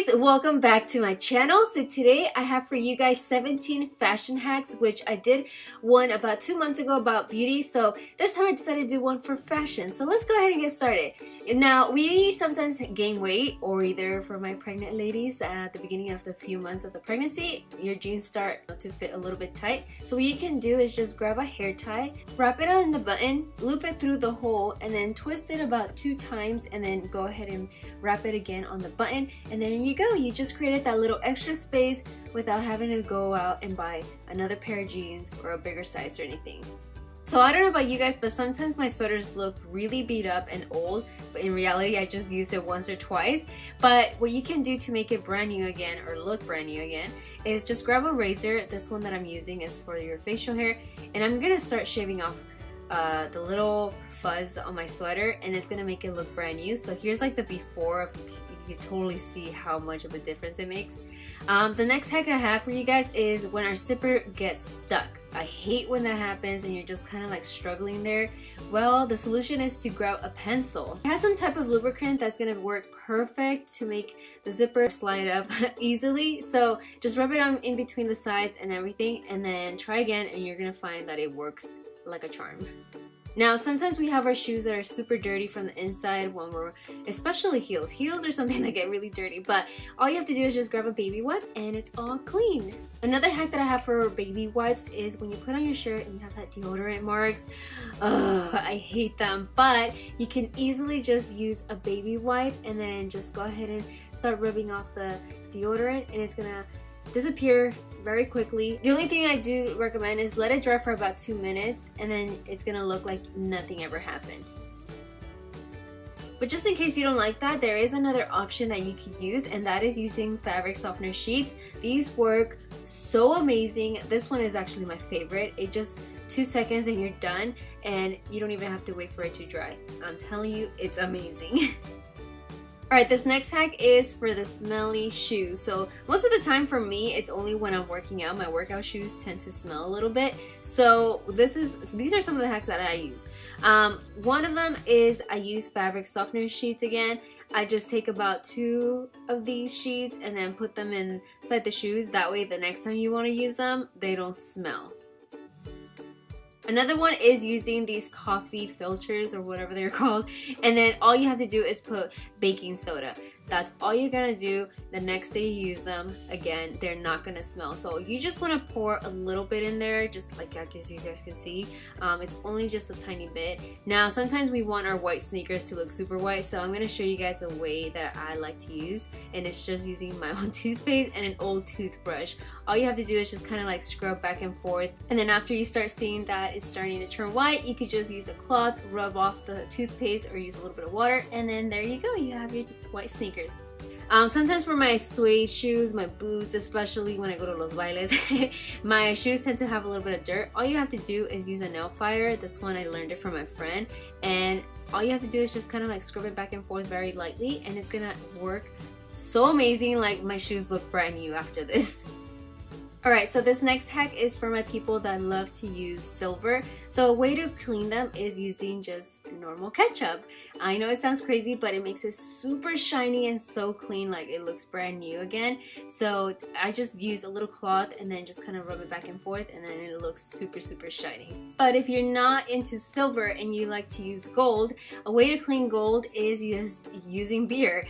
guys, welcome back to my channel. So today I have for you guys 17 fashion hacks, which I did one about 2 months ago about beauty. So this time I decided to do one for fashion. So let's go ahead and get started. Now, we sometimes gain weight, or either for my pregnant ladies, at the beginning of the few months of the pregnancy, your jeans start to fit a little bit tight. So what you can do is just grab a hair tie, wrap it on the button, loop it through the hole, and then twist it about 2 times, and then go ahead and wrap it again on the button. And there you go. You just created that little extra space without having to go out and buy another pair of jeans or a bigger size or anything. So I don't know about you guys, but sometimes my sweaters look really beat up and old, but in reality I just used it once or twice. But what you can do to make it brand new again, or look brand new again, is just grab a razor. This one that I'm using is for your facial hair, and I'm gonna start shaving off the little fuzz on my sweater, and it's gonna make it look brand new. So here's like the before. You can totally see how much of a difference it makes. The next hack I have for you guys is when our zipper gets stuck. I hate when that happens and you're just kind of like struggling there. Well, the solution is to grab a pencil. It has some type of lubricant that's gonna work perfect to make the zipper slide up easily. So just rub it on in between the sides and everything, and then try again, and you're gonna find that it works like a charm. Now, sometimes we have our shoes that are super dirty from the inside when we're, especially heels. Heels are something that get really dirty, but all you have to do is just grab a baby wipe and it's all clean. Another hack that I have for baby wipes is when you put on your shirt and you have that deodorant marks. I hate them, but you can easily just use a baby wipe and then just go ahead and start rubbing off the deodorant, and it's gonna disappear very quickly. The only thing I do recommend is let it dry for about 2 minutes, and then it's gonna look like nothing ever happened. But just in case you don't like that, there is another option that you can use, and that is using fabric softener sheets. These work so amazing. This one is actually my favorite. It just 2 seconds and you're done, and you don't even have to wait for it to dry. I'm telling you, it's amazing. Alright, this next hack is for the smelly shoes. So most of the time for me, it's only when I'm working out. My workout shoes tend to smell a little bit. So these are some of the hacks that I use. One of them is I use fabric softener sheets again. I just take about 2 of these sheets and then put them inside the shoes. That way the next time you want to use them, they don't smell. Another one is using these coffee filters, or whatever they're called, and then all you have to do is put baking soda. That's all you're gonna do. The next day you use them, again, they're not gonna smell. So you just want to pour a little bit in there, just like as you guys can see. It's only just a tiny bit. Now, sometimes we want our white sneakers to look super white, so I'm gonna show you guys a way that I like to use, and it's just using my own toothpaste and an old toothbrush. All you have to do is just kind of like scrub back and forth, and then after you start seeing that it's starting to turn white, you could just use a cloth, rub off the toothpaste, or use a little bit of water, and then there you go, you have your white sneakers. Sometimes for my suede shoes, my boots, especially when I go to Los Bailes, my shoes tend to have a little bit of dirt. All you have to do is use a nail file. This one I learned it from my friend, and all you have to do is just kind of like scrub it back and forth very lightly, and it's gonna work so amazing. Like, my shoes look brand new after this. Alright, so this next hack is for my people that love to use silver. So a way to clean them is using just normal ketchup. I know it sounds crazy, but it makes it super shiny and so clean, like it looks brand new again. So I just use a little cloth and then just kind of rub it back and forth, and then it looks super shiny. But if you're not into silver and you like to use gold, a way to clean gold is just using beer.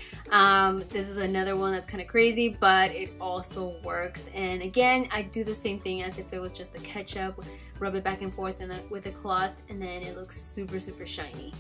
This is another one that's kind of crazy, but it also works. And again, I do the same thing as if it was just the ketchup, rub it back and forth with a cloth, and then it looks super shiny.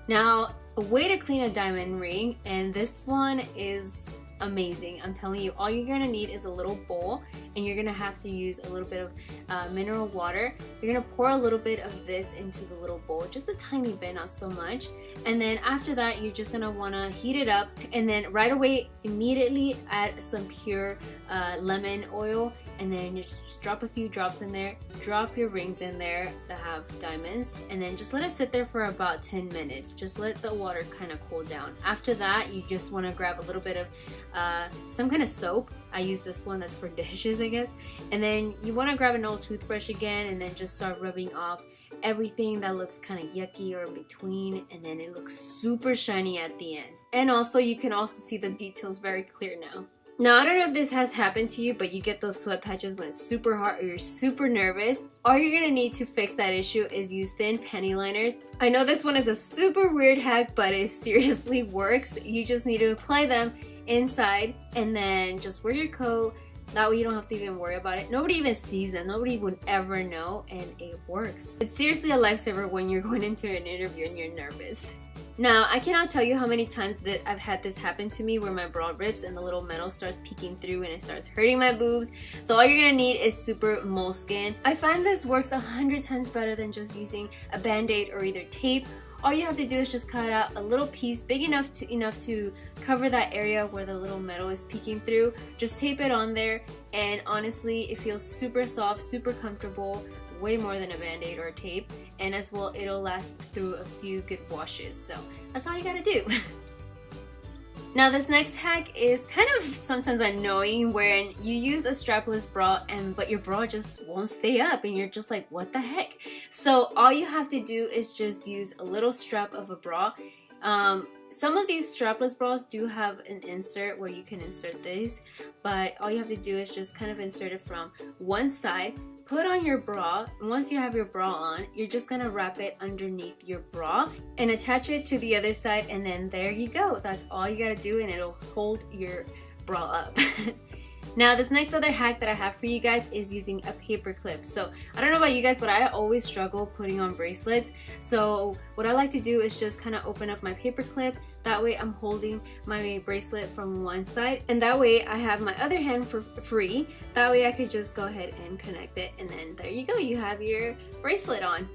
Now, a way to clean a diamond ring, and this one is amazing. I'm telling you, all you're gonna need is a little bowl, and you're gonna have to use a little bit of mineral water. You're gonna pour a little bit of this into the little bowl, just a tiny bit, not so much. And then after that, you're just gonna wanna heat it up, and then right away, immediately add some pure lemon oil, and then you just drop a few drops in there. Drop your rings in there that have diamonds, and then just let it sit there for about 10 minutes. Just let the water kind of cool down. After that, you just want to grab a little bit of some kind of soap. I use this one that's for dishes, I guess. And then you want to grab an old toothbrush again, and then just start rubbing off everything that looks kind of yucky or in between, and then it looks super shiny at the end. And also you can also see the details very clear now. Now, I don't know if this has happened to you, but you get those sweat patches when it's super hot or you're super nervous. All you're gonna need to fix that issue is use thin penny liners. I know this one is a super weird hack, but it seriously works. You just need to apply them inside and then just wear your coat. That way you don't have to even worry about it. Nobody even sees them. Nobody would ever know, and it works. It's seriously a lifesaver when you're going into an interview and you're nervous. Now, I cannot tell you how many times that I've had this happen to me where my bra rips and the little metal starts peeking through and it starts hurting my boobs. So all you're gonna need is super moleskin. I find this works 100 times better than just using a band-aid or either tape. All you have to do is just cut out a little piece big enough to cover that area where the little metal is peeking through. Just tape it on there, and honestly, it feels super soft, super comfortable, way more than a band-aid or a tape, and as well it'll last through a few good washes. So that's all you gotta do. Now, this next hack is kind of sometimes annoying when you use a strapless bra but your bra just won't stay up and you're just like, what the heck? So all you have to do is just use a little strap of a bra. Some of these strapless bras do have an insert where you can insert these, but all you have to do is just kind of insert it from one side, put on your bra, and once you have your bra on, you're just gonna wrap it underneath your bra and attach it to the other side, and then there you go. That's all you gotta do, and it'll hold your bra up. Now, this next other hack that I have for you guys is using a paper clip. So I don't know about you guys, but I always struggle putting on bracelets. So what I like to do is just kind of open up my paper clip. That way I'm holding my bracelet from one side, and that way I have my other hand for free. That way I could just go ahead and connect it, and then there you go, you have your bracelet on.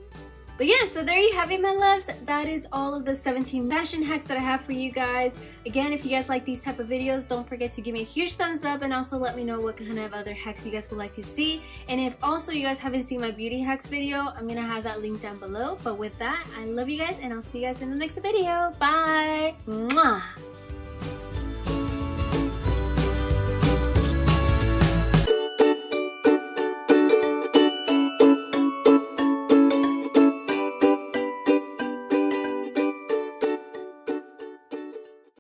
But yeah, so there you have it, my loves. That is all of the 17 fashion hacks that I have for you guys. Again, if you guys like these type of videos, don't forget to give me a huge thumbs up, and also let me know what kind of other hacks you guys would like to see. And if also you guys haven't seen my beauty hacks video, I'm gonna have that link down below. But with that, I love you guys, and I'll see you guys in the next video. Bye! Mwah!